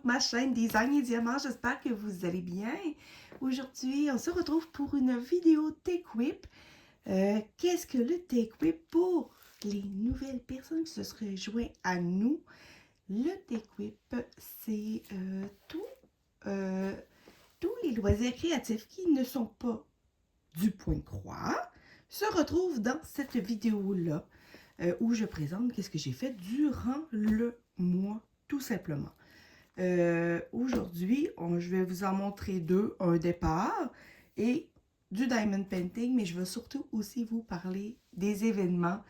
ma chaîne Design et Diamants. J'espère que vous allez bien. Aujourd'hui, on se retrouve pour une vidéo TechWhip. Qu'est-ce que le TechWhip pour les nouvelles personnes qui se seraient joints à nous? Le TechWhip, c'est tous les loisirs créatifs qui ne sont pas du point de croix se retrouvent dans cette vidéo-là où je présente qu'est-ce que j'ai fait durant le mois, tout simplement. Aujourd'hui, je vais vous en montrer deux, un départ et du diamond painting, mais je vais surtout aussi vous parler des événements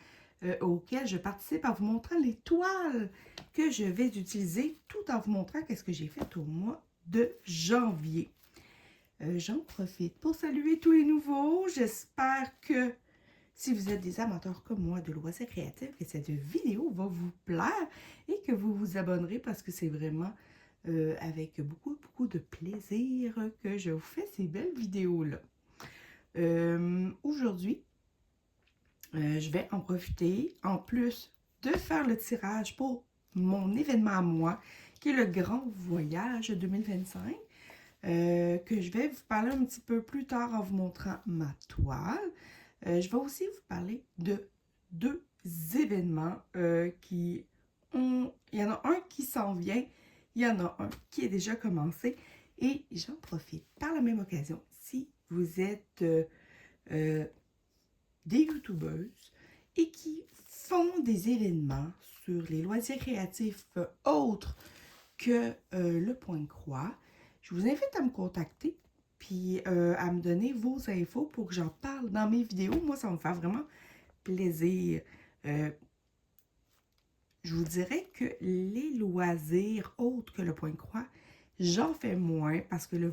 auxquels je participe en vous montrant les toiles que je vais utiliser tout en vous montrant qu'est-ce que j'ai fait au mois de janvier. J'en profite pour saluer tous les nouveaux. J'espère que si vous êtes des amateurs comme moi de loisirs créatifs, que cette vidéo va vous plaire et que vous vous abonnerez parce que c'est vraiment avec beaucoup de plaisir que je vous fais ces belles vidéos-là. Aujourd'hui, je vais en profiter, en plus de faire le tirage pour mon événement à moi, qui est le Grand Voyage 2025, que je vais vous parler un petit peu plus tard en vous montrant ma toile. Je vais aussi vous parler de deux événements il y en a un qui s'en vient, il y en a un qui est déjà commencé et j'en profite par la même occasion. Si vous êtes des youtubeuses et qui font des événements sur les loisirs créatifs autres que le point de croix, je vous invite à me contacter puis à me donner vos infos pour que j'en parle dans mes vidéos. Moi, ça va me faire vraiment plaisir. Je vous dirais que les loisirs autres que le point de croix, j'en fais moins parce que le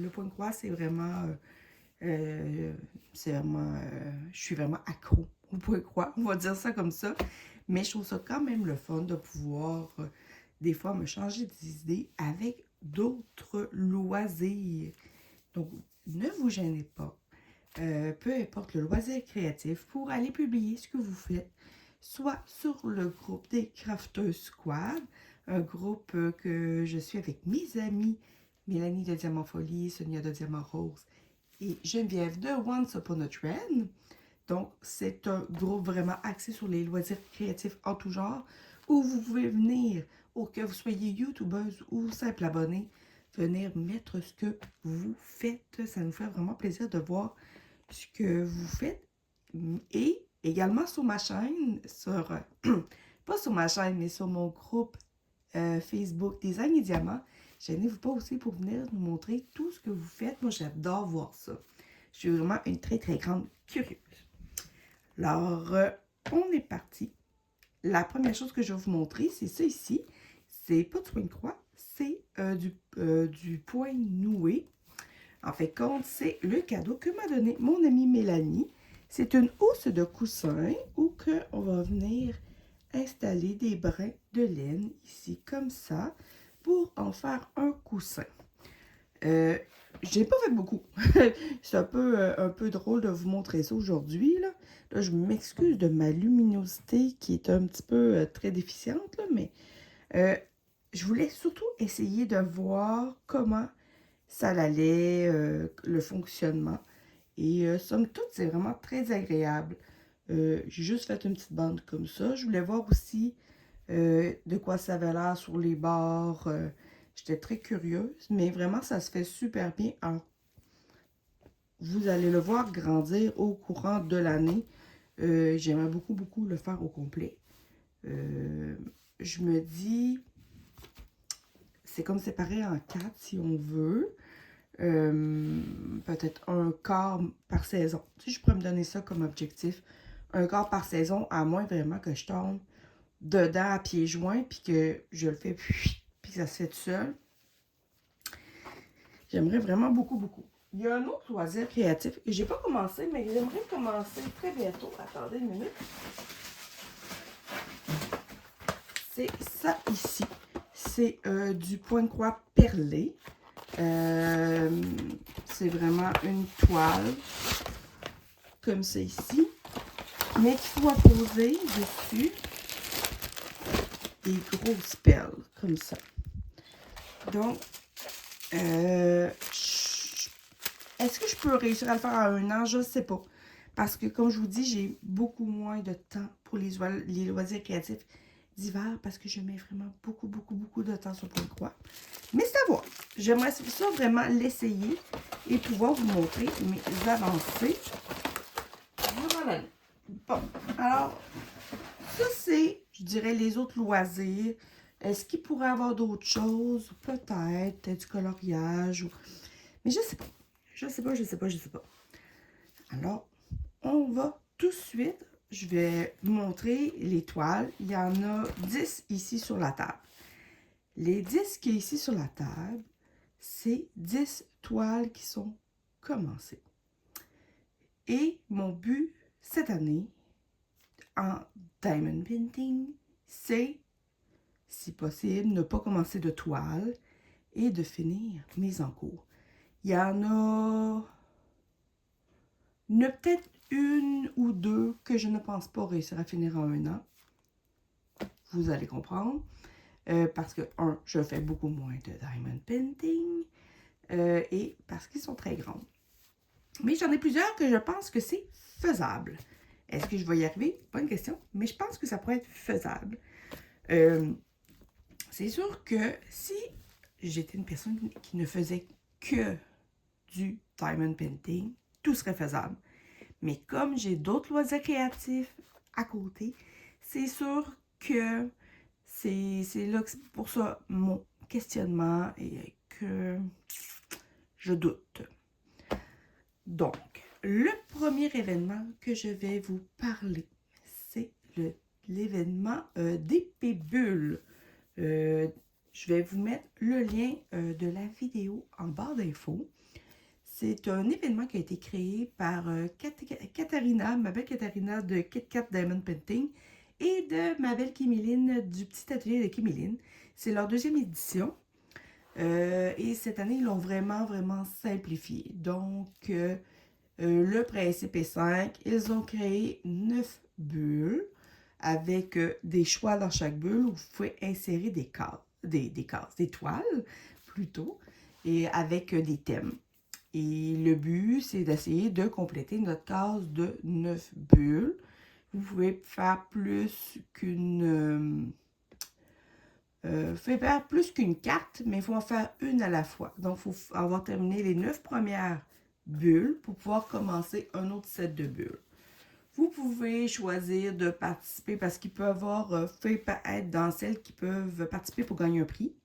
point de croix, c'est vraiment, je suis vraiment accro au point de croix, on va dire ça comme ça. Mais je trouve ça quand même le fun de pouvoir, des fois, me changer d'idée avec d'autres loisirs. Donc, ne vous gênez pas, peu importe le loisir créatif, pour aller publier ce que vous faites, soit sur le groupe des Crafters Squad, un groupe que je suis avec mes amis, Mélanie de Diamant Folie, Sonia de Diamant Rose et Geneviève de Once Upon a Trend. Donc, c'est un groupe vraiment axé sur les loisirs créatifs en tout genre, où vous pouvez venir, ou que vous soyez youtubeuse ou simple abonné, venir mettre ce que vous faites. Ça nous fait vraiment plaisir de voir ce que vous faites. Et également sur ma chaîne, pas sur ma chaîne, mais sur mon groupe Facebook Design et Diamants, gênez-vous pas aussi pour venir nous montrer tout ce que vous faites. Moi, j'adore voir ça. Je suis vraiment une très grande curieuse. Alors, on est parti. La première chose que je vais vous montrer, c'est ça ici. C'est pas du point de croix, c'est du point noué. En fait, compte, c'est le cadeau que m'a donné mon amie Mélanie. C'est une housse de coussin où on va venir installer des brins de laine ici, comme ça, pour en faire un coussin. J'ai pas fait beaucoup. C'est un peu drôle de vous montrer ça aujourd'hui. Là, je m'excuse de ma luminosité qui est un petit peu très déficiente, là, mais je voulais surtout essayer de voir comment ça allait, le fonctionnement. Et somme toute, c'est vraiment très agréable. J'ai juste fait une petite bande comme ça. Je voulais voir aussi de quoi ça avait l'air sur les bords. J'étais très curieuse, mais vraiment, ça se fait super bien. Vous allez le voir grandir au courant de l'année. J'aimerais beaucoup le faire au complet. Je me dis, c'est comme séparé en 4 si on veut. Peut-être un quart par saison. Si je pourrais me donner ça comme objectif, un quart par saison, à moins vraiment que je tombe dedans à pieds joints, puis que je le fais, puis que ça se fait tout seul. J'aimerais vraiment beaucoup. Il y a un autre loisir créatif que j'ai pas commencé, mais j'aimerais commencer très bientôt. Attendez une minute. C'est ça ici. C'est du point de croix perlé. C'est vraiment une toile comme ça ici, mais qu'il faut poser dessus des grosses perles comme ça. Donc, est-ce que je peux réussir à le faire en 1 an? Je ne sais pas. Parce que, comme je vous dis, j'ai beaucoup moins de temps pour les loisirs créatifs d'hiver parce que je mets vraiment beaucoup de temps sur le point de croix. Mais c'est à voir. J'aimerais ça vraiment l'essayer et pouvoir vous montrer mes avancées. Voilà. Bon, alors, ça c'est, je dirais, les autres loisirs. Est-ce qu'il pourrait y avoir d'autres choses? Peut-être du coloriage. Mais je sais pas. Je sais pas. Alors, on va tout de suite. Je vais vous montrer les toiles. Il y en a 10 ici sur la table. Les 10 qui est ici sur la table, c'est 10 toiles qui sont commencées. Et mon but cette année, en Diamond Painting, c'est, si possible, ne pas commencer de toile et de finir mes encours. Il y en a peut-être 1 ou 2 que je ne pense pas réussir à finir en 1 an. Vous allez comprendre. Parce que, je fais beaucoup moins de Diamond Painting et parce qu'ils sont très grands. Mais j'en ai plusieurs que je pense que c'est faisable. Est-ce que je vais y arriver? Bonne question. Mais je pense que ça pourrait être faisable. C'est sûr que si j'étais une personne qui ne faisait que du Diamond Painting, tout serait faisable. Mais comme j'ai d'autres loisirs créatifs à côté, c'est sûr que c'est là que pour ça mon questionnement et que je doute. Donc, le premier événement que je vais vous parler, c'est l'événement d'épée bulle. Je vais vous mettre le lien de la vidéo en barre d'infos. C'est un événement qui a été créé par Katharina, ma belle Katharina de KitKat Diamond Painting et de ma belle Kiméline du petit atelier de Kiméline. C'est leur 2e édition. Et cette année, ils l'ont vraiment simplifié. Donc, le principe est simple. Ils ont créé 9 bulles avec des choix dans chaque bulle où vous pouvez insérer des toiles plutôt, et avec des thèmes. Et le but, c'est d'essayer de compléter notre case de 9 bulles. Vous pouvez faire plus qu'une carte, mais il faut en faire une à la fois. Donc, il faut avoir terminé les 9 premières bulles pour pouvoir commencer un autre set de bulles. Vous pouvez choisir de participer parce qu'il peut avoir être dans celles qui peuvent participer pour gagner un prix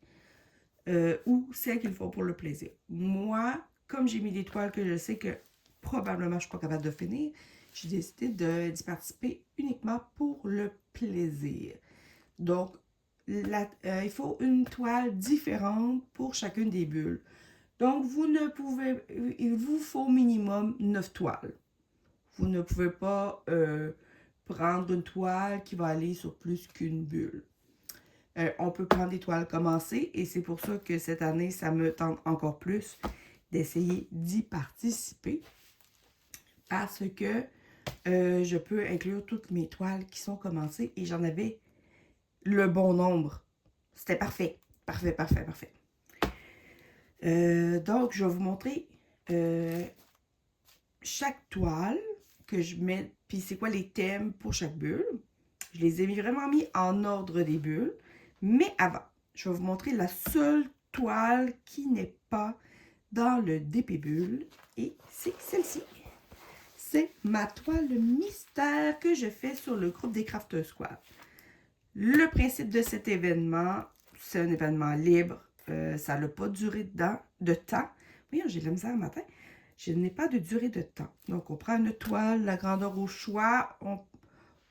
ou celles qui le font pour le plaisir. Moi, comme j'ai mis des toiles que je sais que probablement je ne suis pas capable de finir, j'ai décidé d'y participer uniquement pour le plaisir. Donc, il faut une toile différente pour chacune des bulles. Donc, il vous faut minimum 9 toiles. Vous ne pouvez pas prendre une toile qui va aller sur plus qu'une bulle. On peut prendre des toiles commencées et c'est pour ça que cette année, ça me tente encore plus d'essayer d'y participer parce que je peux inclure toutes mes toiles qui sont commencées et j'en avais le bon nombre. C'était parfait. Parfait. Donc, je vais vous montrer chaque toile que je mets, puis c'est quoi les thèmes pour chaque bulle. Je les ai vraiment mis en ordre des bulles. Mais avant, je vais vous montrer la seule toile qui n'est pas dans le DP Bulle. Et c'est celle-ci. C'est ma toile mystère que je fais sur le groupe des Crafters Squad. Le principe de cet événement, c'est un événement libre. Ça n'a pas duré de temps. Voyons, j'ai de la misère le matin. Je n'ai pas de durée de temps. Donc, on prend une toile, la grandeur au choix.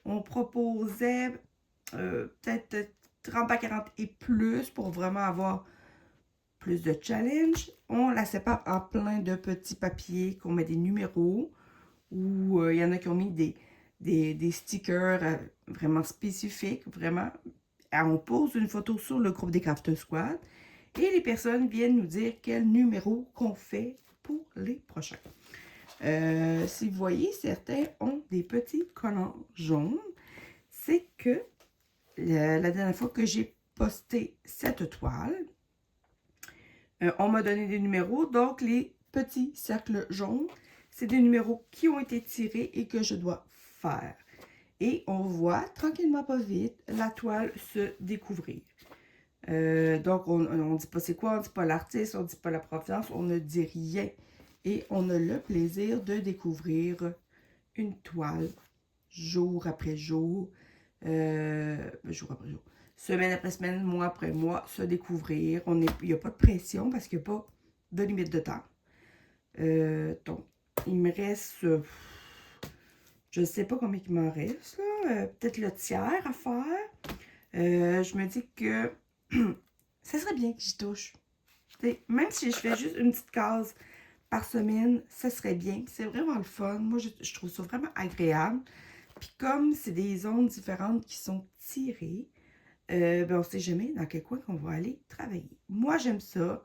On proposait peut-être 30 à 40 et plus pour vraiment avoir plus de challenge. On la sépare en plein de petits papiers qu'on met des numéros ou il y en a qui ont mis des stickers vraiment spécifiques, vraiment. On pose une photo sur le groupe des Crafters Squad et les personnes viennent nous dire quel numéro qu'on fait pour les prochains. Si vous voyez, certains ont des petits collants jaunes. C'est que la dernière fois que j'ai posté cette toile, On m'a donné des numéros, donc les petits cercles jaunes, c'est des numéros qui ont été tirés et que je dois faire. Et on voit, tranquillement pas vite, la toile se découvrir. Donc, on ne dit pas c'est quoi, on ne dit pas l'artiste, on ne dit pas la provenance, on ne dit rien. Et on a le plaisir de découvrir une toile jour après jour, jour après jour, semaine après semaine, mois après mois, se découvrir. Il n'y a pas de pression parce qu'il n'y a pas de limite de temps. Donc, il me reste, je ne sais pas combien il m'en reste, peut-être le tiers à faire. Je me dis que ça serait bien que j'y touche. Même si je fais juste une petite case par semaine, ça serait bien. C'est vraiment le fun. Moi, je trouve ça vraiment agréable. Puis comme c'est des zones différentes qui sont tirées, ben on ne sait jamais dans quel coin qu'on va aller travailler. Moi, j'aime ça.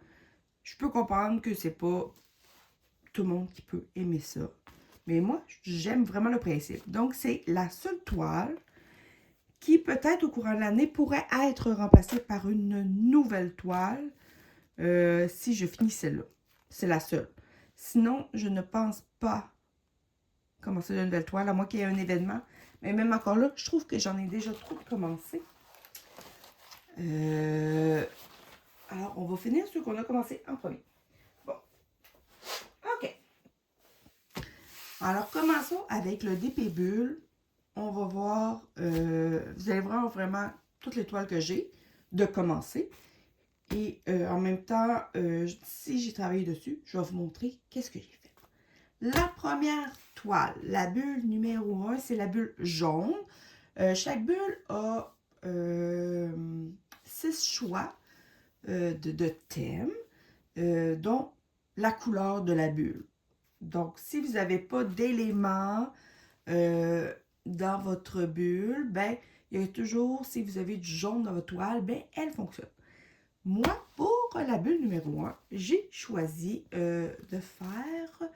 Je peux comprendre que c'est pas tout le monde qui peut aimer ça. Mais moi, j'aime vraiment le principe. Donc, c'est la seule toile qui, peut-être au courant de l'année, pourrait être remplacée par une nouvelle toile si je finis celle-là. C'est la seule. Sinon, je ne pense pas commencer de nouvelle toile, à moins qu'il y ait un événement. Mais même encore là, je trouve que j'en ai déjà trop commencé. Alors, on va finir ce qu'on a commencé en premier. Bon. OK. Alors, commençons avec le DP Bulle. On va voir, vous allez voir vraiment toutes les toiles que j'ai de commencer. Et en même temps, si j'ai travaillé dessus, je vais vous montrer qu'est-ce que j'ai fait. La première toile, la bulle numéro 1, c'est la bulle jaune. Chaque bulle a 6 choix de thèmes, dont la couleur de la bulle. Donc, si vous n'avez pas d'éléments dans votre bulle, ben, il y a toujours, si vous avez du jaune dans votre toile, ben, elle fonctionne. Moi, pour la bulle numéro 1, j'ai choisi de faire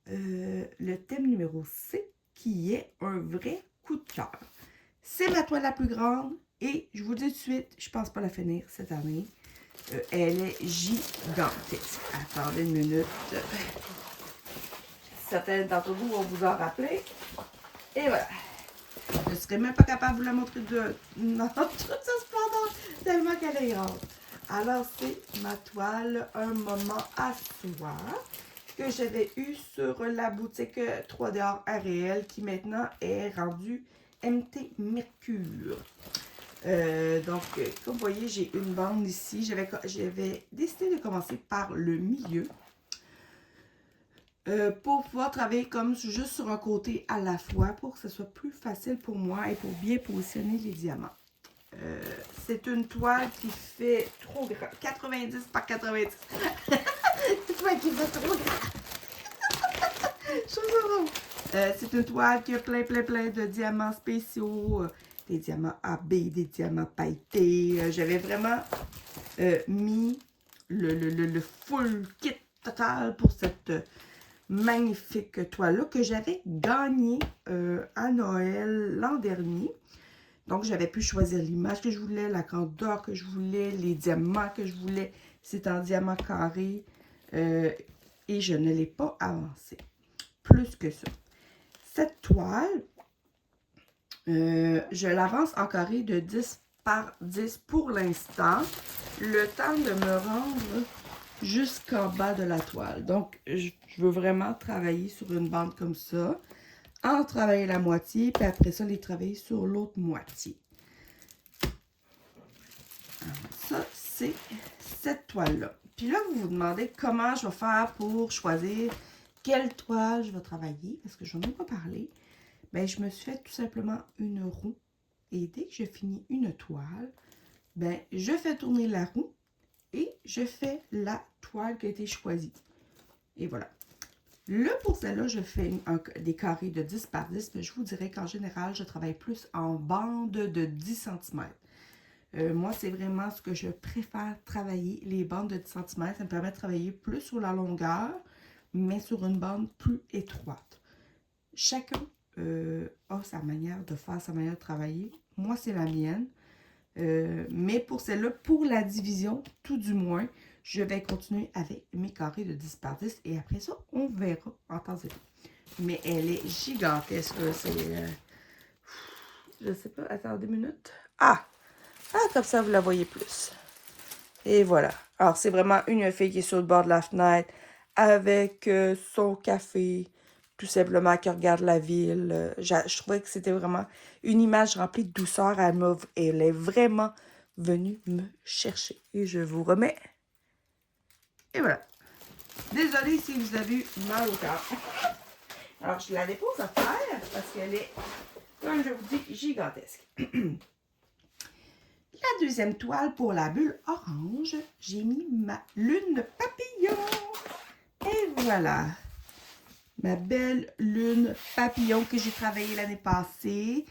le thème numéro C, qui est un vrai coup de cœur. C'est ma toile la plus grande et je vous le dis tout de suite, je ne pense pas la finir cette année. Elle est gigantesque. Attendez une minute. Certaines d'entre vous vont vous en rappeler. Et voilà. Je ne serais même pas capable de vous la montrer dans toute sa splendeur, tellement qu'elle est grande. Alors, c'est ma toile Un moment à soi que j'avais eu sur la boutique 3D Art Réel qui maintenant est rendue MT Mercure. Donc, comme vous voyez, j'ai une bande ici. J'avais décidé de commencer par le milieu pour pouvoir travailler comme juste sur un côté à la fois pour que ce soit plus facile pour moi et pour bien positionner les diamants. C'est une toile qui fait trop grand. 90 par 90. C'est une toile qui fait trop grand. Je trouve ça drôle. C'est une toile qui a plein de diamants spéciaux. Des diamants AB, des diamants pailletés. J'avais vraiment mis le full kit total pour cette magnifique toile-là que j'avais gagnée à Noël l'an dernier. Donc, j'avais pu choisir l'image que je voulais, la grandeur que je voulais, les diamants que je voulais. C'est en diamant carré et je ne l'ai pas avancé. Plus que ça. Cette toile, je l'avance en carré de 10 par 10 pour l'instant. Le temps de me rendre jusqu'en bas de la toile. Donc, je veux vraiment travailler sur une bande comme ça. En travailler la moitié, puis après ça, les travailler sur l'autre moitié. Alors, ça, c'est cette toile-là. Puis là, vous vous demandez comment je vais faire pour choisir quelle toile je vais travailler, parce que je n'en ai pas parlé. Bien, je me suis fait tout simplement une roue. Et dès que je finis une toile, bien, je fais tourner la roue et je fais la toile qui a été choisie. Et voilà. Là, pour celle-là, je fais des carrés de 10 par 10, mais je vous dirais qu'en général, je travaille plus en bande de 10 cm. Moi, c'est vraiment ce que je préfère travailler, les bandes de 10 cm. Ça me permet de travailler plus sur la longueur, mais sur une bande plus étroite. Chacun a sa manière de faire, sa manière de travailler. Moi, c'est la mienne. Mais pour celle-là, pour la division, tout du moins, je vais continuer avec mes carrés de 10 par 10 et après ça, on verra en temps et lieu. Mais elle est gigantesque, c'est... je sais pas, attendez une minute. Ah! Ah, comme ça, vous la voyez plus. Et voilà. Alors, c'est vraiment une fille qui est sur le bord de la fenêtre avec son café, tout simplement, qui regarde la ville. Je trouvais que c'était vraiment une image remplie de douceur. Elle est vraiment venue me chercher. Et je vous remets. Et voilà. Désolée si vous avez eu mal au cœur. Alors, je la dépose à terre parce qu'elle est, comme je vous dis, gigantesque. La deuxième toile pour la bulle orange, j'ai mis ma lune papillon. Et voilà, ma belle lune papillon que j'ai travaillée l'année passée.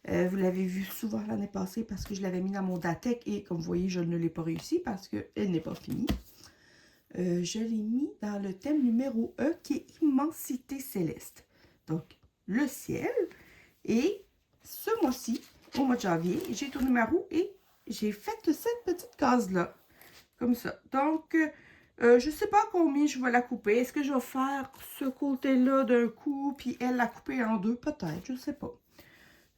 Vous l'avez vu souvent l'année passée parce que je l'avais mis dans mon Datec et comme vous voyez, je ne l'ai pas réussi parce qu'elle n'est pas finie. Je l'ai mis dans le thème numéro 1 qui est Immensité céleste. Donc, le ciel. Et ce mois-ci, au mois de janvier, j'ai tourné ma roue et j'ai fait cette petite case-là. Comme ça. Donc, je ne sais pas combien je vais la couper. Est-ce que je vais faire ce côté-là d'un coup, puis elle la couper en deux? Peut-être, je ne sais pas.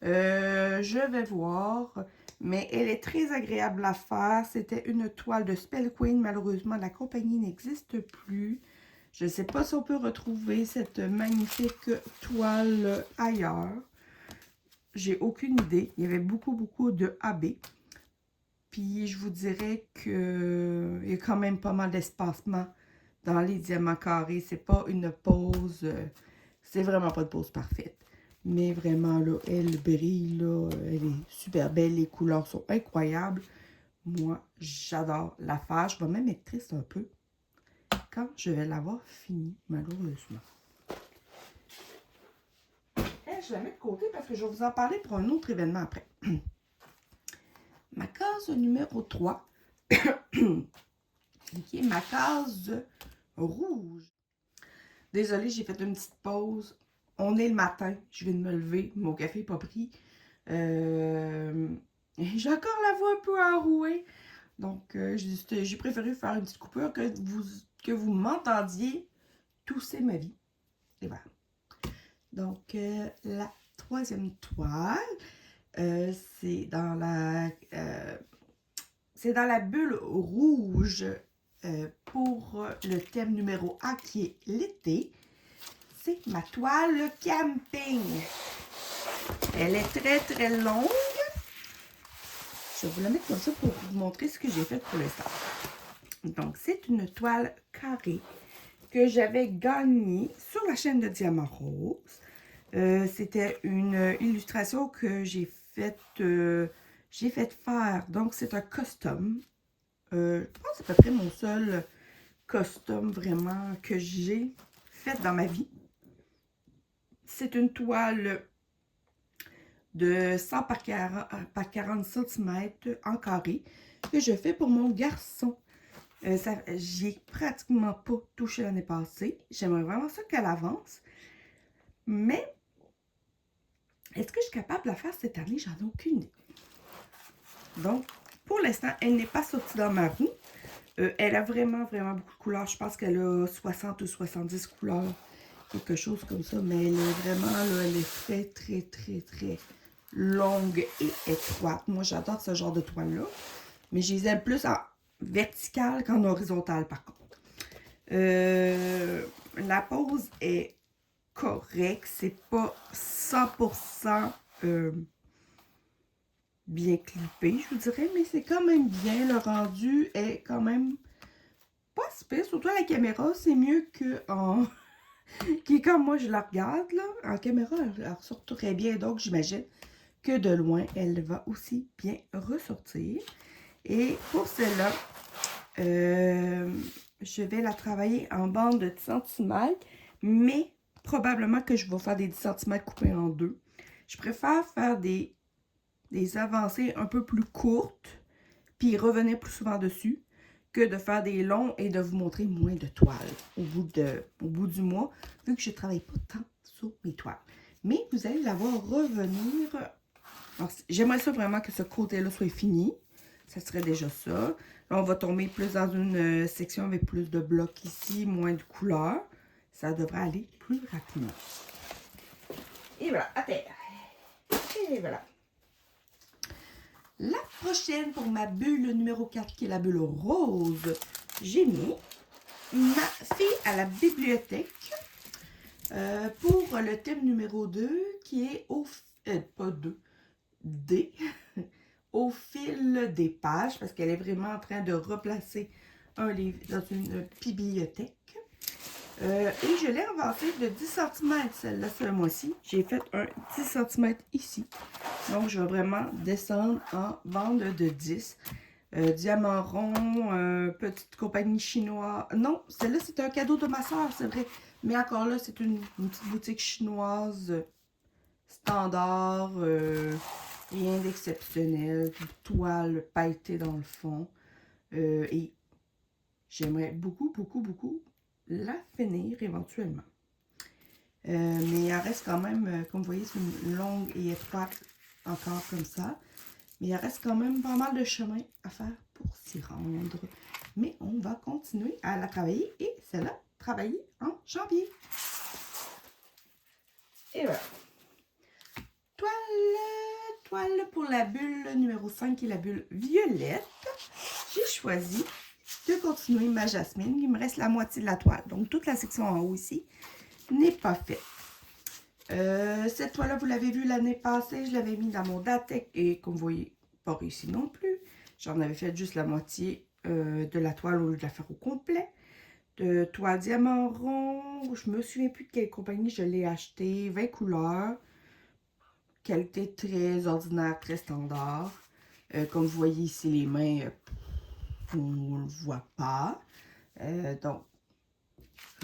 Je vais voir. Mais elle est très agréable à faire. C'était une toile de Spell Queen. Malheureusement, la compagnie n'existe plus. Je ne sais pas si on peut retrouver cette magnifique toile ailleurs. J'ai aucune idée. Il y avait beaucoup de AB. Puis, je vous dirais qu'il y a quand même pas mal d'espacement dans les diamants carrés. C'est pas une pose, c'est vraiment pas une pose parfaite. Mais vraiment, là, elle brille, là, elle est super belle. Les couleurs sont incroyables. Moi, j'adore la faire. Je vais même être triste un peu quand je vais l'avoir fini, malheureusement. Et je la mets de côté parce que je vais vous en parler pour un autre événement après. Ma case numéro 3, qui est ma case rouge. Désolée, j'ai fait une petite pause. On est le matin, je viens de me lever, mon café n'est pas pris. J'ai encore la voix un peu enrouée. Donc, j'ai préféré faire une petite coupure que vous m'entendiez tousser ma vie. Et voilà. Donc, la troisième toile, c'est dans la bulle rouge pour le thème numéro 1 qui est l'été. C'est ma toile camping. Elle est très longue. Je vais vous la mettre comme ça pour vous montrer ce que j'ai fait pour l'instant. Donc, c'est une toile carrée que j'avais gagnée sur la chaîne de Diamant Rose. C'était une illustration que j'ai faite faire. Donc, c'est un custom. Je pense que c'est à peu près mon seul custom vraiment que j'ai fait dans ma vie. C'est une toile de 100 par 40 cm en carré que je fais pour mon garçon. J'y ai pratiquement pas touché l'année passée. J'aimerais vraiment ça qu'elle avance. Mais est-ce que je suis capable de la faire cette année? J'en ai aucune idée. Donc, pour l'instant, elle n'est pas sortie dans ma roue. Elle a vraiment beaucoup de couleurs. Je pense qu'elle a 60 ou 70 couleurs. Quelque chose comme ça. Mais elle est vraiment, là, elle est très longue et étroite. Moi, j'adore ce genre de toile-là. Mais je les aime plus en verticale qu'en horizontale, par contre. La pose est correcte. C'est pas 100% bien clippé, je vous dirais. Mais c'est quand même bien. Le rendu est quand même pas super. Surtout à la caméra, c'est mieux qu'en... qui est comme moi je la regarde, là. En caméra, elle ressort très bien. Donc, j'imagine que de loin, elle va aussi bien ressortir. Et pour celle-là, je vais la travailler en bande de 10 cm, mais probablement que je vais faire des 10 cm coupés en deux. Je préfère faire des avancées un peu plus courtes, puis revenir plus souvent dessus, que de faire des longs et de vous montrer moins de toiles au bout du mois, vu que je ne travaille pas tant sur mes toiles. Mais vous allez la voir revenir. J'aimerais ça vraiment que ce côté-là soit fini. Ça serait déjà ça. Là, on va tomber plus dans une section avec plus de blocs ici, moins de couleurs. Ça devrait aller plus rapidement. Et voilà, à terre. Et voilà. La prochaine pour ma bulle numéro 4, qui est la bulle rose, j'ai mis ma fille à la bibliothèque pour le thème numéro 2, qui est au... pas 2, D, au fil des pages, parce qu'elle est vraiment en train de replacer un livre dans une bibliothèque. Et je l'ai inventé de 10 cm, celle-là, ce mois-ci. J'ai fait un 10 cm ici. Donc, je vais vraiment descendre en bande de 10. Diamant rond, petite compagnie chinoise. Non, celle-là, c'est un cadeau de ma soeur, c'est vrai. Mais encore là, c'est une petite boutique chinoise standard. Rien d'exceptionnel. Toile pailletée dans le fond. Et j'aimerais beaucoup, beaucoup, beaucoup la finir éventuellement. Mais elle reste quand même, comme vous voyez, c'est une longue et étroite encore comme ça. Mais il reste quand même pas mal de chemin à faire pour s'y rendre. Mais on va continuer à la travailler et celle-là, travailler en janvier. Et voilà. Toile pour la bulle numéro 5 qui est la bulle violette. J'ai choisi de continuer ma jasmine. Il me reste la moitié de la toile. Donc, toute la section en haut ici n'est pas faite. Cette toile-là, vous l'avez vu l'année passée, je l'avais mis dans mon Datec et comme vous voyez, pas réussi non plus. J'en avais fait juste la moitié de la toile au lieu de la faire au complet. De toile diamant rond, je me souviens plus de quelle compagnie je l'ai acheté, 20 couleurs. Qualité très ordinaire, très standard. Comme vous voyez ici, les mains, on ne le voit pas. Donc,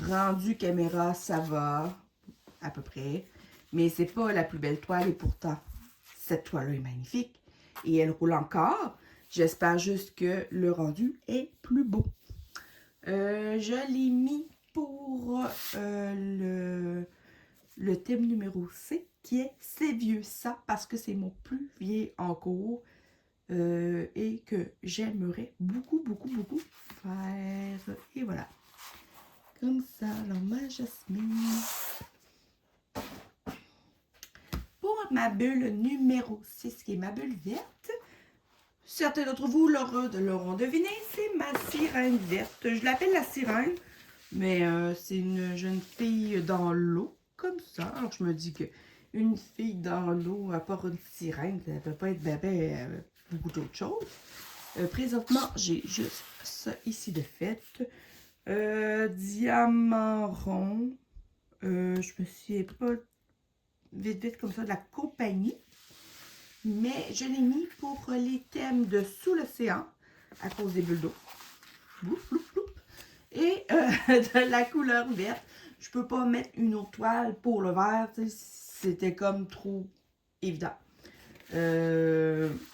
rendu caméra, ça va à peu près. Mais c'est pas la plus belle toile et pourtant, cette toile-là est magnifique. Et elle roule encore. J'espère juste que le rendu est plus beau. Je l'ai mis pour le thème numéro C, qui est C'est vieux ça, parce que c'est mon plus vieil en cours et que j'aimerais beaucoup, beaucoup, beaucoup faire. Et voilà. Comme ça, alors ma jasmine. Pour ma bulle numéro 6, qui est ma bulle verte, certains d'entre vous l'auront deviné, c'est ma sirène verte. Je l'appelle la sirène, mais c'est une jeune fille dans l'eau, comme ça. Alors je me dis que une fille dans l'eau, à part une sirène, ça ne peut pas être beaucoup d'autres choses. Présentement, j'ai juste ça ici de fait. Diamant rond. Je me suis pas vite comme ça de la compagnie. Mais je l'ai mis pour les thèmes de Sous l'océan, à cause des bulles d'eau. Et de la couleur verte. Je peux pas mettre une autre toile pour le vert. C'était comme trop évident.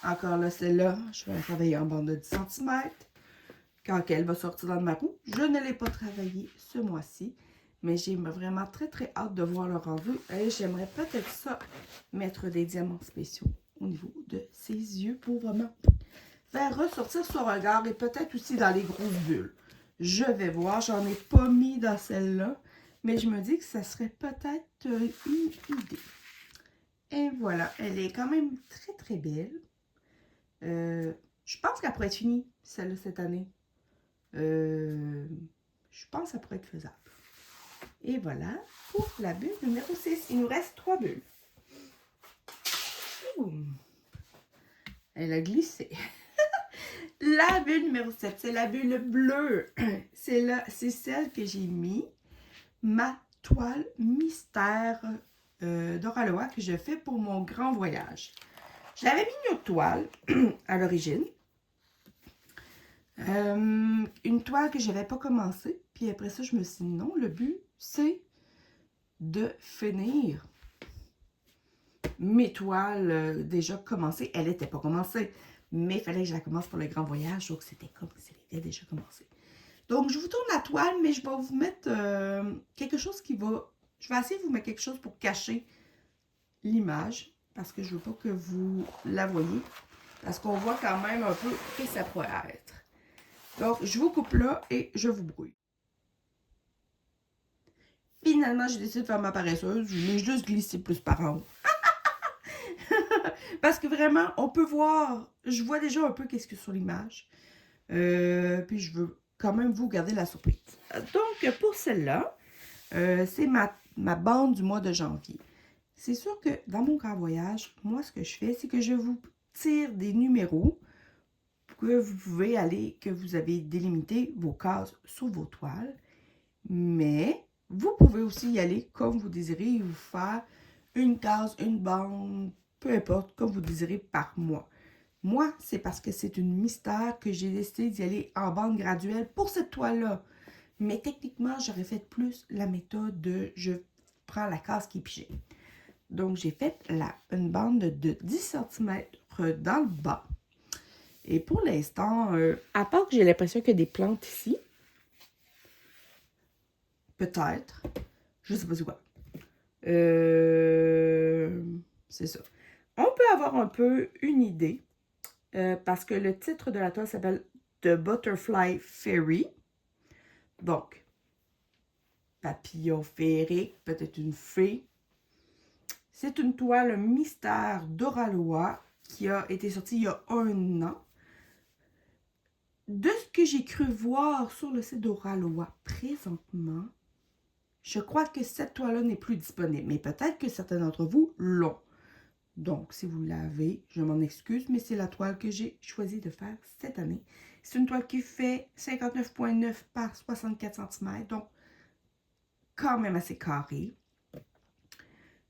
Encore là, celle-là, je vais la travailler en bande de 10 cm. Quand elle va sortir dans ma roue, je ne l'ai pas travaillé ce mois-ci. Mais j'ai vraiment très très hâte de voir le rendu. Et j'aimerais peut-être ça, mettre des diamants spéciaux au niveau de ses yeux pour vraiment faire ressortir son regard et peut-être aussi dans les grosses bulles. Je vais voir, j'en ai pas mis dans celle-là, mais je me dis que ça serait peut-être une idée. Et voilà, elle est quand même très très belle. Je pense qu'elle pourrait être finie, celle-là, cette année. Je pense que ça pourrait être faisable. Et voilà, pour la bulle numéro 6, il nous reste 3 bulles. Ouh. Elle a glissé. La bulle numéro 7, c'est la bulle bleue. C'est celle que j'ai mis ma toile mystère d'Oraloa que je fais pour mon grand voyage. J'avais mis une autre toile à l'origine. Une toile que je n'avais pas commencé. Puis après ça, je me suis dit non, le but, c'est de finir mes toiles déjà commencées. Elle n'était pas commencée, mais il fallait que je la commence pour le grand voyage. Donc, c'était comme si elle était déjà commencée. Donc, je vous tourne la toile, mais je vais vous mettre quelque chose qui va... Je vais essayer de vous mettre quelque chose pour cacher l'image, parce que je ne veux pas que vous la voyez. Parce qu'on voit quand même un peu que ça pourrait être. Donc, je vous coupe là et je vous brouille. Finalement, j'ai décidé de faire ma paresseuse. Je l'ai juste glissé plus par en haut. Parce que vraiment, on peut voir, je vois déjà un peu qu'est-ce que sur l'image. Puis je veux quand même vous garder la surprise. Donc, pour celle-là, c'est ma bande du mois de janvier. C'est sûr que dans mon grand voyage, moi, ce que je fais, c'est que je vous tire des numéros que vous pouvez aller, que vous avez délimité vos cases sur vos toiles. Mais vous pouvez aussi y aller comme vous désirez, vous faire une case, une bande, peu importe, comme vous désirez par mois. Moi, c'est parce que c'est une mystère que j'ai décidé d'y aller en bande graduelle pour cette toile-là. Mais techniquement, j'aurais fait plus la méthode de je prends la case qui est pigée. Donc, j'ai fait une bande de 10 cm dans le bas. Et pour l'instant, à part que j'ai l'impression qu'il y a des plantes ici, peut-être, je ne sais pas c'est quoi. C'est ça. On peut avoir un peu une idée, parce que le titre de la toile s'appelle The Butterfly Fairy. Donc, papillon féerique, peut-être une fée. C'est une toile mystère d'Oralois qui a été sortie il y a 1 an. De ce que j'ai cru voir sur le site d'Oralois présentement, je crois que cette toile-là n'est plus disponible. Mais peut-être que certains d'entre vous l'ont. Donc, si vous l'avez, je m'en excuse, mais c'est la toile que j'ai choisi de faire cette année. C'est une toile qui fait 59,9 par 64 cm, donc quand même assez carré.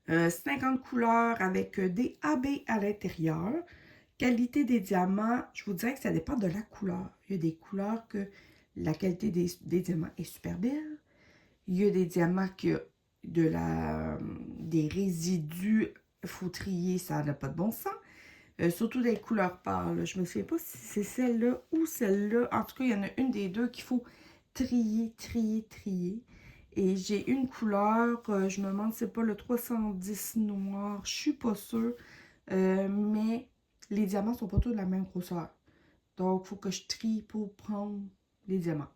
50 couleurs avec des AB à l'intérieur. Qualité des diamants, je vous dirais que ça dépend de la couleur. Il y a des couleurs que la qualité des diamants est super belle. Il y a des diamants qui ont des résidus fautriers, ça n'a pas de bon sens. Surtout des couleurs pâles. Je ne me souviens pas si c'est celle-là ou celle-là. En tout cas, il y en a une des deux qu'il faut trier, trier, trier. Et j'ai une couleur, je me demande si c'est pas le 310 noir, je suis pas sûre. Mais les diamants sont pas tous de la même grosseur. Donc, il faut que je trie pour prendre les diamants.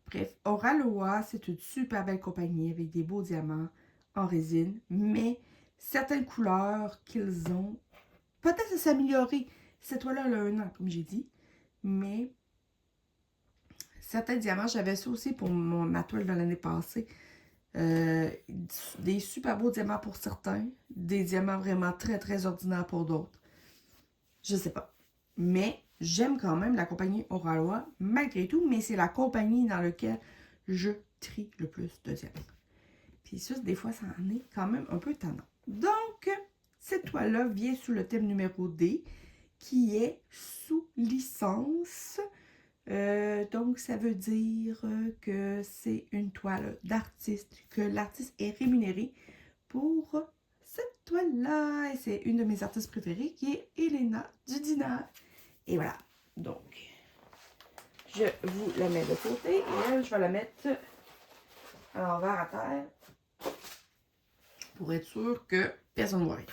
Bref, Oralois, c'est une super belle compagnie avec des beaux diamants en résine. Mais certaines couleurs qu'ils ont, peut-être s'améliorer. Cette toile-là, elle a 1 an, comme j'ai dit. Mais certains diamants, j'avais ça aussi pour ma toile de l'année passée. Des super beaux diamants pour certains. Des diamants vraiment très, très ordinaires pour d'autres. Je sais pas. Mais j'aime quand même la compagnie Oralois, malgré tout. Mais c'est la compagnie dans laquelle je trie le plus de diamants. Puis ça, des fois, ça en est quand même un peu tannant. Donc, cette toile-là vient sous le thème numéro D, qui est sous licence. Donc, ça veut dire que c'est une toile d'artiste, que l'artiste est rémunéré pour cette toile-là. Et c'est une de mes artistes préférées qui est Elena Dudina. Et voilà. Donc, je vous la mets de côté et elle, je vais la mettre à l'envers à terre pour être sûr que personne ne voit rien.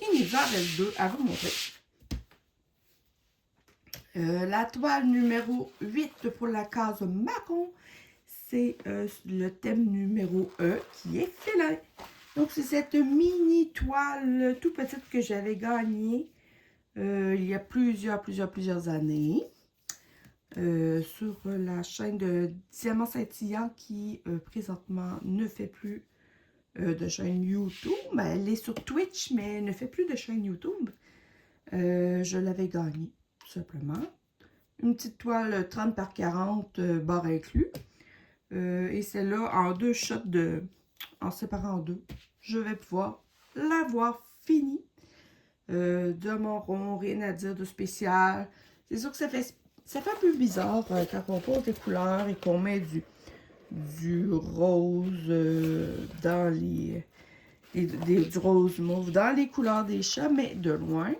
Il nous en reste 2 à vous montrer. La toile numéro 8 pour la case marron, c'est le thème numéro E qui est félin. Donc, c'est cette mini toile tout petite que j'avais gagnée il y a plusieurs années sur la chaîne de Diamant Scintillant qui présentement ne fait plus de chaîne YouTube. Elle est sur Twitch, mais elle ne fait plus de chaîne YouTube. Je l'avais gagnée, tout simplement. Une petite toile 30 par 40, barre inclus. Et celle-là, en 2 shots en séparant en 2, je vais pouvoir l'avoir finie. De mon rond, rien à dire de spécial. C'est sûr que ça fait un peu bizarre quand on pose des couleurs et qu'on met du rose dans du rose mauve dans les couleurs des chats, mais de loin,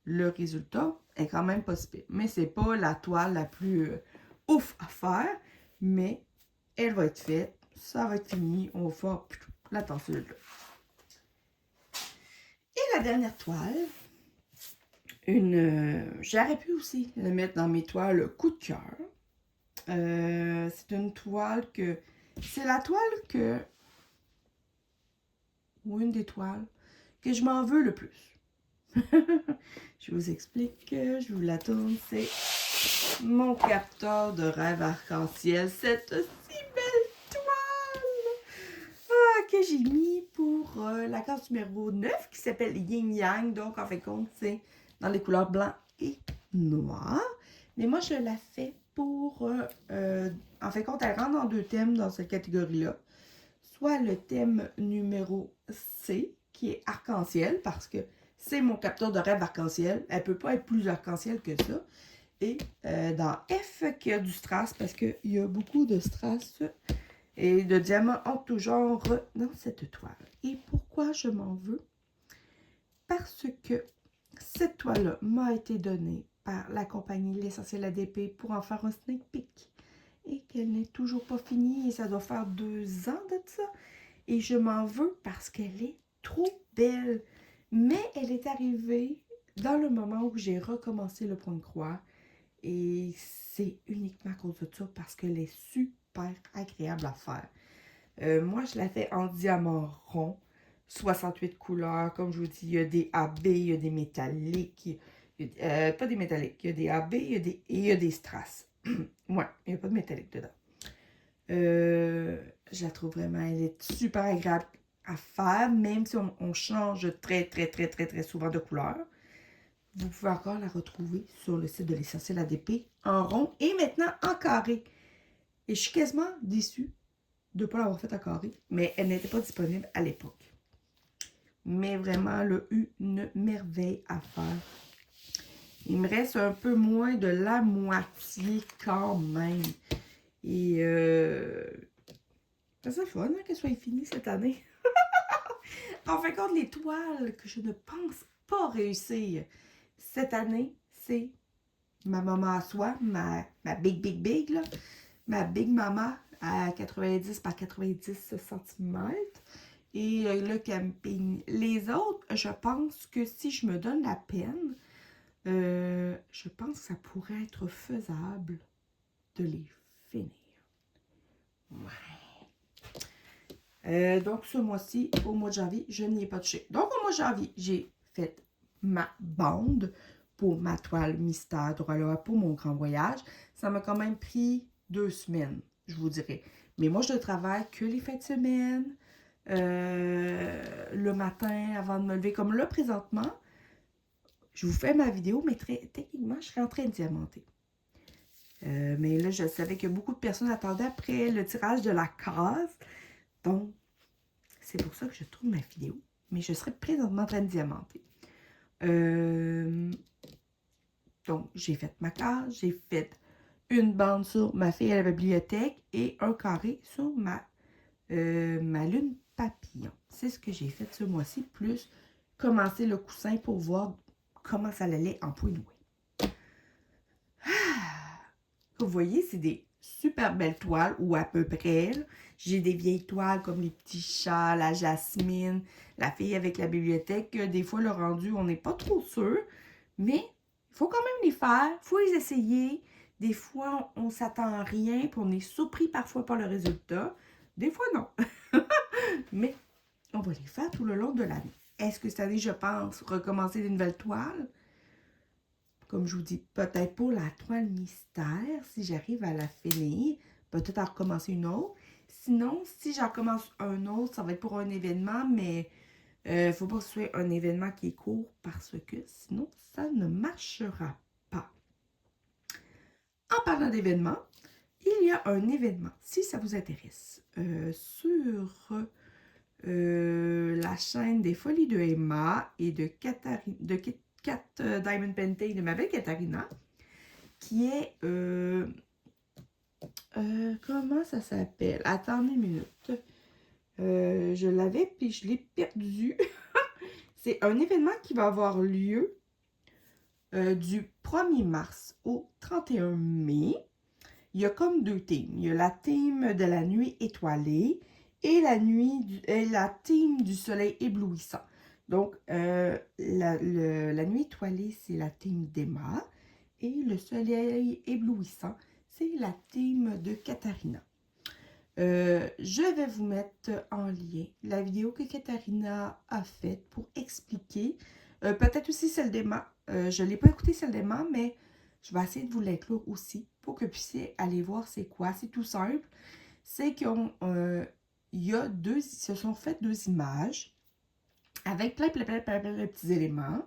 le résultat est quand même pas si pire. Mais c'est pas la toile la plus ouf à faire, mais elle va être faite, ça va être fini, on va faire la tensure là. Et la dernière toile, J'aurais pu aussi le mettre dans mes toiles coup de cœur. C'est une toile que... C'est la toile que... Ou une des toiles que je m'en veux le plus. Je vous explique, je vous la tourne, c'est mon capteur de rêve arc-en-ciel. Cette si belle toile que j'ai mis pour la carte numéro 9 qui s'appelle Yin Yang. Donc, en fin de compte, c'est dans les couleurs blanc et noir. Mais moi, je la fais pour... en fin de compte, elle rentre dans 2 thèmes dans cette catégorie-là. Soit le thème numéro C, qui est arc-en-ciel, parce que c'est mon capteur de rêve arc-en-ciel. Elle ne peut pas être plus arc-en-ciel que ça. Et dans F, qui a du strass, parce qu'il y a beaucoup de strass et de diamants en tout genre dans cette toile. Et pourquoi je m'en veux? Parce que cette toile-là m'a été donnée par la compagnie L'Essentiel ADP pour en faire un sneak peek. Et qu'elle n'est toujours pas finie, et ça doit faire 2 ans de ça. Et je m'en veux parce qu'elle est trop belle. Mais elle est arrivée dans le moment où j'ai recommencé le point de croix. Et c'est uniquement à cause de ça, parce qu'elle est super agréable à faire. Moi, je la fais en diamant rond, 68 couleurs. Comme je vous dis, il y a des AB, il y a des métalliques. Pas des métalliques, il y a des AB, et il y a des strass. Ouais, il n'y a pas de métallique dedans. Je la trouve vraiment, elle est super agréable à faire, même si on change très souvent de couleur. Vous pouvez encore la retrouver sur le site de l'Essentiel ADP en rond et maintenant en carré. Et je suis quasiment déçue de ne pas l'avoir faite en carré, mais elle n'était pas disponible à l'époque. Mais vraiment, elle a eu une merveille à faire. Il me reste un peu moins de la moitié quand même. Et c'est fun hein, qu'elle soit finie cette année. En fin de compte, les toiles que je ne pense pas réussir cette année, c'est ma maman à soi, ma big, là. Ma big mama à 90 par 90 cm. Et le camping. Les autres, je pense que si je me donne la peine, je pense que ça pourrait être faisable de les finir. Ouais. Donc, ce mois-ci, au mois de janvier, je n'y ai pas touché. Donc, au mois de janvier, j'ai fait ma bande pour ma toile mystère Doraloa pour mon grand voyage. Ça m'a quand même pris 2 semaines, je vous dirais. Mais moi, je ne travaille que les fins de semaine, le matin avant de me lever. Comme là, présentement, je vous fais ma vidéo, mais techniquement, je serais en train de diamanter. Mais là, je savais que beaucoup de personnes attendaient après le tirage de la case. Donc, c'est pour ça que je tourne ma vidéo. Mais je serai présentement en train de diamanter. Donc, j'ai fait ma case. J'ai fait une bande sur ma fille à la bibliothèque et un carré sur ma lune papillon. C'est ce que j'ai fait ce mois-ci. Plus commencer le coussin pour voir comment ça allait en point noué. Vous voyez, c'est des super belles toiles, ou à peu près. J'ai des vieilles toiles comme les petits chats, la jasmine, la fille avec la bibliothèque. Des fois, le rendu, on n'est pas trop sûr. Mais il faut quand même les faire. Il faut les essayer. Des fois, on ne s'attend à rien. Puis on est surpris parfois par le résultat. Des fois, non. Mais on va les faire tout le long de l'année. Est-ce que cette année, je pense, recommencer des nouvelles toiles? Comme je vous dis, peut-être pour la toile mystère, si j'arrive à la finir, peut-être en recommencer une autre. Sinon, si j'en recommence un autre, ça va être pour un événement, mais il ne faut pas que ce soit un événement qui est court parce que sinon, ça ne marchera pas. En parlant d'événements, il y a un événement, si ça vous intéresse, sur la chaîne des Folies de Emma et de Cat Diamond Painting de ma belle Katharina, qui est comment ça s'appelle? Attendez une minute. Je l'avais puis je l'ai perdu. C'est un événement qui va avoir lieu du 1er mars au 31 mai. Il y a comme 2 themes. Il y a la thème de la nuit étoilée et la thème du soleil éblouissant. Donc, la nuit étoilée, c'est la team d'Emma. Et le soleil éblouissant, c'est la team de Katharina. Je vais vous mettre en lien la vidéo que Katharina a faite pour expliquer, peut-être aussi celle d'Emma. Je ne l'ai pas écoutée celle d'Emma, mais je vais essayer de vous l'inclure aussi pour que vous puissiez aller voir c'est quoi. C'est tout simple. C'est ils se sont fait 2 images avec plein de petits éléments.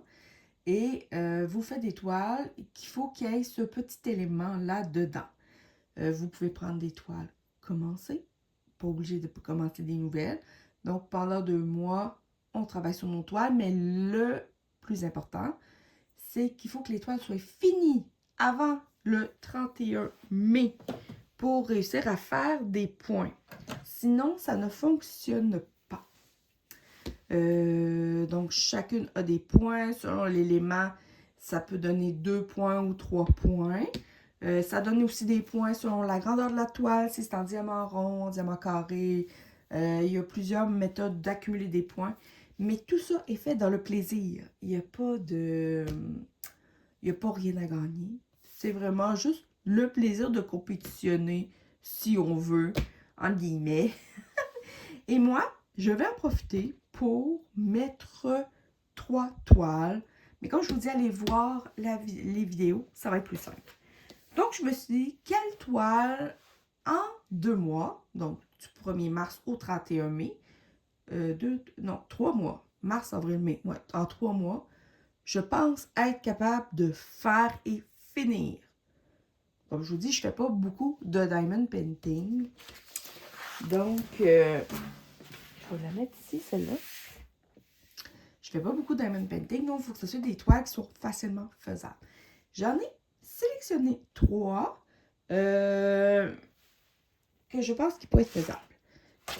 Et vous faites des toiles qu'il faut qu'il y ait ce petit élément-là dedans. Vous pouvez prendre des toiles commencées, pas obligé de commencer des nouvelles. Donc, pendant 2 mois, on travaille sur nos toiles, mais le plus important, c'est qu'il faut que les toiles soient finies avant le 31 mai pour réussir à faire des points. Sinon, ça ne fonctionne pas. Donc, chacune a des points. Selon l'élément, ça peut donner 2 points ou 3 points. Ça donne aussi des points selon la grandeur de la toile, si c'est en diamant rond, en diamant carré. Il y a plusieurs méthodes d'accumuler des points. Mais tout ça est fait dans le plaisir. Il n'y a pas de... Il n'y a pas rien à gagner. C'est vraiment juste le plaisir de compétitionner, si on veut, en guillemets. Et moi, je vais en profiter pour mettre 3 toiles. Mais comme je vous dis, allez voir les vidéos, ça va être plus simple. Donc, je me suis dit, quelle toile en 2 mois, donc du 1er mars au 31 mai, 3 mois, mars, avril, mai, ouais, en 3 mois, je pense être capable de faire et finir. Comme je vous dis, je ne fais pas beaucoup de diamond painting. Donc, je vais la mettre ici, celle-là. Je ne fais pas beaucoup de diamond painting, donc il faut que ce soit des toiles qui sont facilement faisables. J'en ai sélectionné 3 que je pense qu'ils pourraient être faisables.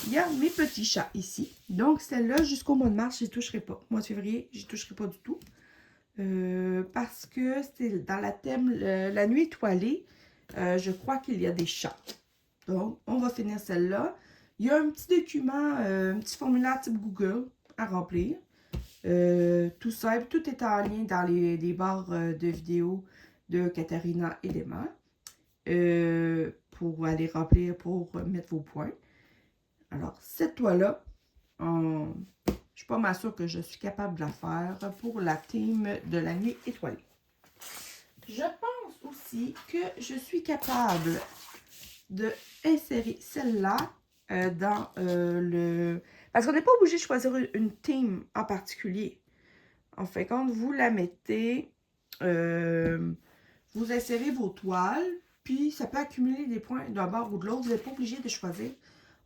Il y a mes petits chats ici. Donc, celle-là, jusqu'au mois de mars, je n'y toucherai pas. Mois de février, je n'y toucherai pas du tout. Parce que c'est dans la thème la nuit étoilée. Je crois qu'il y a des chats. Donc, on va finir celle-là. Il y a un petit document, un petit formulaire type Google à remplir. Tout simple, tout est en lien dans les barres de vidéos de Katharina et d'Emma pour aller remplir, pour mettre vos points. Alors, cette toile-là, je suis pas mal sûre que je suis capable de la faire pour la team de la nuit étoilée. Je pense aussi que je suis capable de insérer celle-là dans le... Parce qu'on n'est pas obligé de choisir une team en particulier. En fait, quand vous la mettez, vous insérez vos toiles, puis ça peut accumuler des points d'un bord ou de l'autre. Vous n'êtes pas obligé de choisir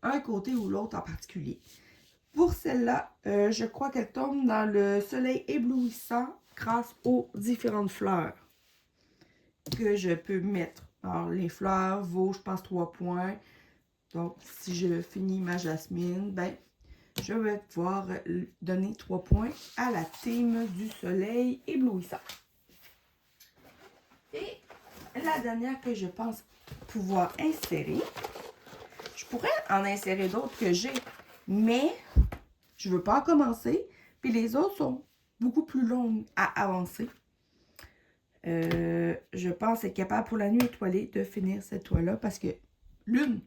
un côté ou l'autre en particulier. Pour celle-là, je crois qu'elle tombe dans le soleil éblouissant grâce aux différentes fleurs que je peux mettre. Alors, les fleurs vaut, je pense, 3 points. Donc, si je finis ma jasmine, ben, je vais pouvoir donner 3 points à la team du soleil éblouissant. Et la dernière que je pense pouvoir insérer, je pourrais en insérer d'autres que j'ai, mais je ne veux pas en commencer. Puis les autres sont beaucoup plus longues à avancer. Je pense être capable pour la nuit étoilée de finir cette toile-là parce que lune.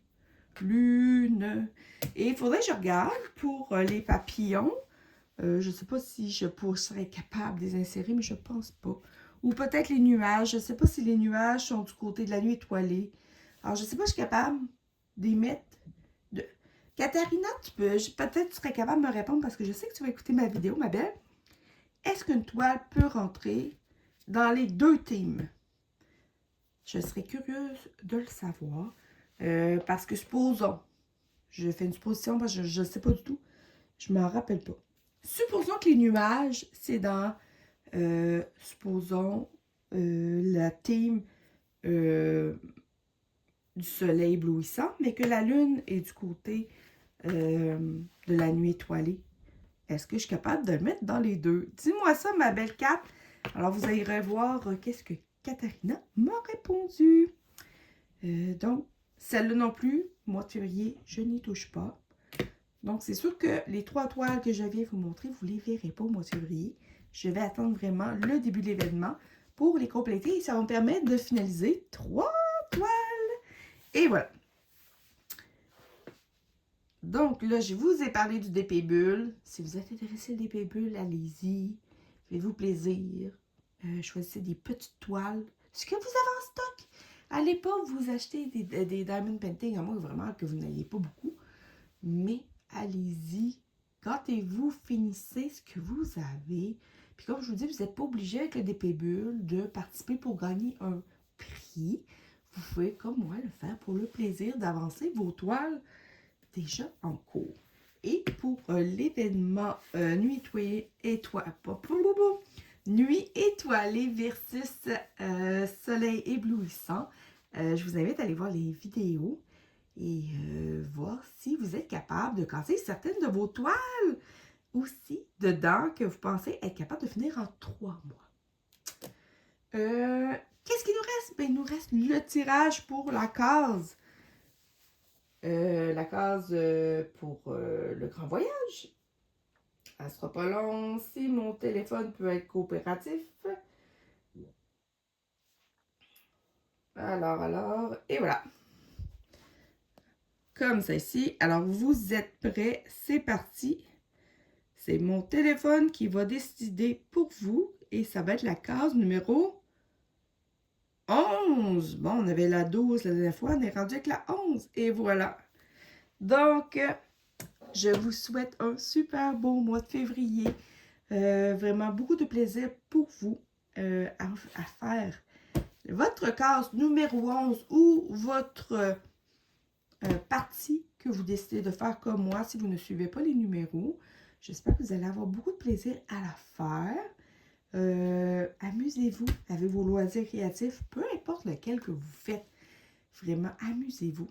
Et il faudrait que je regarde pour les papillons. Je ne sais pas si je serais capable de les insérer, mais je ne pense pas. Ou peut-être les nuages. Je ne sais pas si les nuages sont du côté de la nuit étoilée. Alors, je ne sais pas si je suis capable d'y mettre. Katharina, peut-être tu serais capable de me répondre parce que je sais que tu vas écouter ma vidéo, ma belle. Est-ce qu'une toile peut rentrer dans les 2 teams? Je serais curieuse de le savoir. Parce que supposons, je fais une supposition parce que je ne sais pas du tout. Je ne m'en rappelle pas. Supposons que les nuages, c'est dans, supposons, la team du soleil éblouissant, mais que la lune est du côté de la nuit étoilée. Est-ce que je suis capable de le mettre dans les 2? Dis-moi ça, ma belle Kat. Alors, vous irez voir qu'est-ce que Katharina m'a répondu. Donc, celle-là non plus, mois de février, je n'y touche pas. Donc, c'est sûr que les 3 toiles que je viens vous montrer, vous ne les verrez pas au mois de février. Je vais attendre vraiment le début de l'événement pour les compléter et ça va me permettre de finaliser 3 toiles. Et voilà. Donc là, je vous ai parlé du DP Bulle. Si vous êtes intéressé au DP Bulle, allez-y. Faites-vous plaisir. Choisissez des petites toiles. Ce que vous avez en stock. Allez pas vous acheter des Diamond Painting, à moins vraiment que vous n'ayez pas beaucoup. Mais allez-y. Gâtez-vous, finissez ce que vous avez. Puis comme je vous dis, vous n'êtes pas obligé avec le DP Bulle de participer pour gagner un prix. Vous pouvez, comme moi, le faire pour le plaisir d'avancer vos toiles déjà en cours. Et pour l'événement Nuit étoilée versus Soleil éblouissant, je vous invite à aller voir les vidéos et voir si vous êtes capable de casser certaines de vos toiles aussi dedans que vous pensez être capable de finir en 3 mois. Qu'est-ce qu'il nous reste? Ben, il nous reste le tirage pour la case. Pour le grand voyage. Elle sera pas long. Si mon téléphone peut être coopératif. Alors, et voilà. Comme ça ici. Alors, vous êtes prêts? C'est parti. C'est mon téléphone qui va décider pour vous. Et ça va être la case numéro 11. Bon, on avait la 12 la dernière fois. On est rendu avec la 11. Et voilà. Donc, je vous souhaite un super beau mois de février. Vraiment beaucoup de plaisir pour vous à faire votre case numéro 11 ou votre partie que vous décidez de faire comme moi si vous ne suivez pas les numéros. J'espère que vous allez avoir beaucoup de plaisir à la faire. Amusez-vous avec vos loisirs créatifs, peu importe lequel que vous faites. Vraiment, amusez-vous.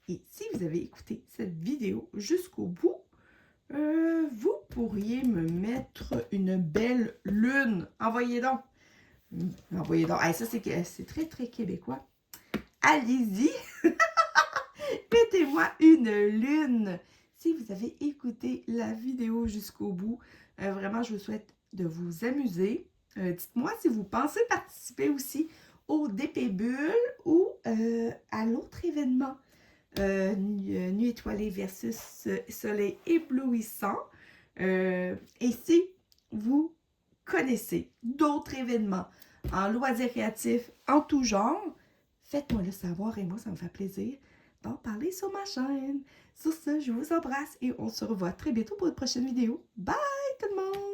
Et si vous avez écouté cette vidéo jusqu'au bout, vous pourriez me mettre une belle lune. Envoyez donc. Envoyez donc. Hey, ça, c'est très, très québécois. Allez-y. Mettez-moi une lune. Si vous avez écouté la vidéo jusqu'au bout, vraiment, je vous souhaite de vous amuser. Dites-moi si vous pensez participer aussi au DP Bulle ou à l'autre événement. Nuit étoilée versus soleil éblouissant. Et si vous connaissez d'autres événements en loisirs créatifs en tout genre, faites-moi le savoir et moi, ça me fait plaisir d'en parler sur ma chaîne. Sur ce, je vous embrasse et on se revoit très bientôt pour une prochaine vidéo. Bye tout le monde!